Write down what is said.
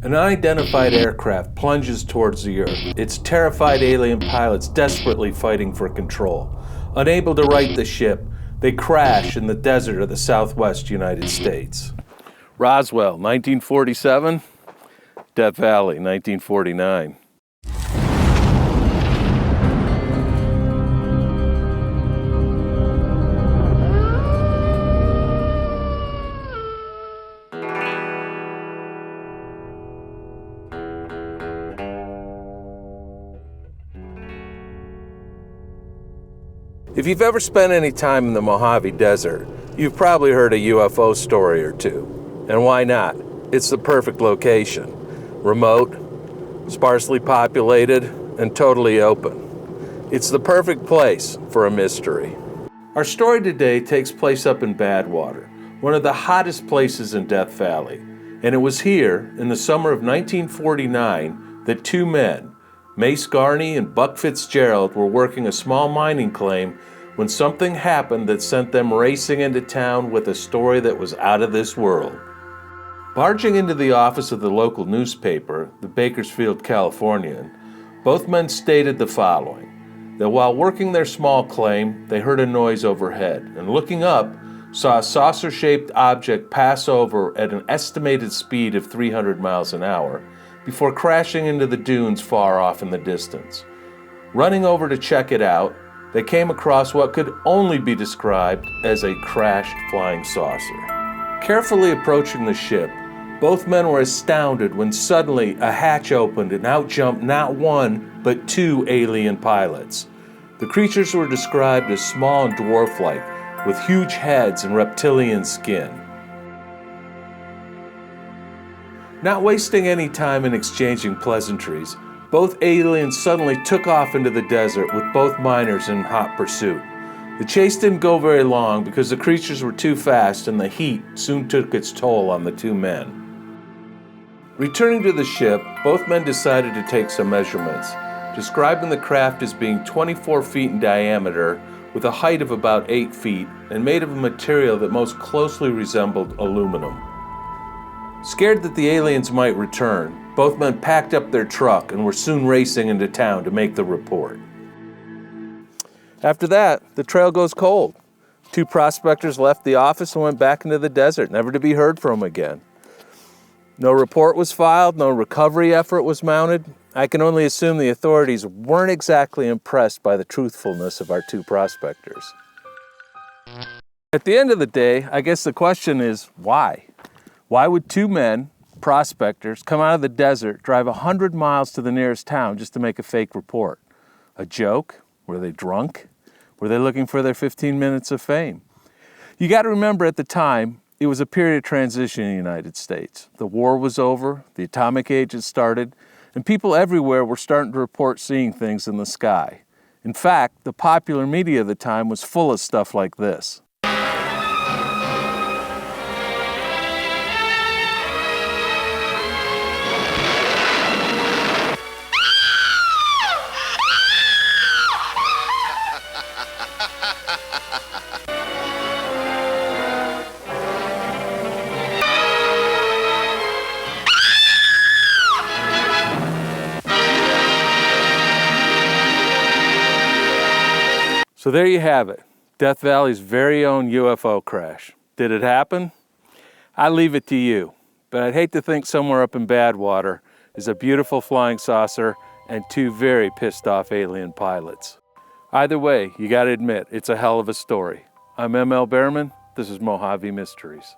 An unidentified aircraft plunges towards the Earth, its terrified alien pilots desperately fighting for control. Unable to right the ship, they crash in the desert of the southwest United States. Roswell, 1947. Death Valley, 1949. If you've ever spent any time in the Mojave Desert, you've probably heard a UFO story or two. And why not? It's the perfect location. Remote, sparsely populated, and totally open. It's the perfect place for a mystery. Our story today takes place up in Badwater, one of the hottest places in Death Valley. And it was here, in the summer of 1949, that two men, Mace Garney and Buck Fitzgerald, were working a small mining claim when something happened that sent them racing into town with a story that was out of this world. Barging into the office of the local newspaper, the Bakersfield Californian, both men stated the following: that while working their small claim, they heard a noise overhead, and looking up, saw a saucer-shaped object pass over at an estimated speed of 300 miles an hour, before crashing into the dunes far off in the distance. Running over to check it out, they came across what could only be described as a crashed flying saucer. Carefully approaching the ship, both men were astounded when suddenly a hatch opened and out jumped not one, but two alien pilots. The creatures were described as small and dwarf-like, with huge heads and reptilian skin. Not wasting any time in exchanging pleasantries, both aliens suddenly took off into the desert with both miners in hot pursuit. The chase didn't go very long because the creatures were too fast and the heat soon took its toll on the two men. Returning to the ship, both men decided to take some measurements, describing the craft as being 24 feet in diameter with a height of about 8 feet and made of a material that most closely resembled aluminum. Scared that the aliens might return, both men packed up their truck and were soon racing into town to make the report. After that, the trail goes cold. Two prospectors left the office and went back into the desert, never to be heard from again. No report was filed, no recovery effort was mounted. I can only assume the authorities weren't exactly impressed by the truthfulness of our two prospectors. At the end of the day, I guess the question is, why? Why would two men, prospectors, come out of the desert, drive 100 miles to the nearest town just to make a fake report? A joke? Were they drunk? Were they looking for their 15 minutes of fame? You got to remember, at the time, it was a period of transition in the United States. The war was over, the atomic age had started, and people everywhere were starting to report seeing things in the sky. In fact, the popular media of the time was full of stuff like this. So there you have it, Death Valley's very own UFO crash. Did it happen? I leave it to you, but I'd hate to think somewhere up in Badwater is a beautiful flying saucer and two very pissed off alien pilots. Either way, you gotta admit, it's a hell of a story. I'm M.l.behrman, this is Mojave Mysteries.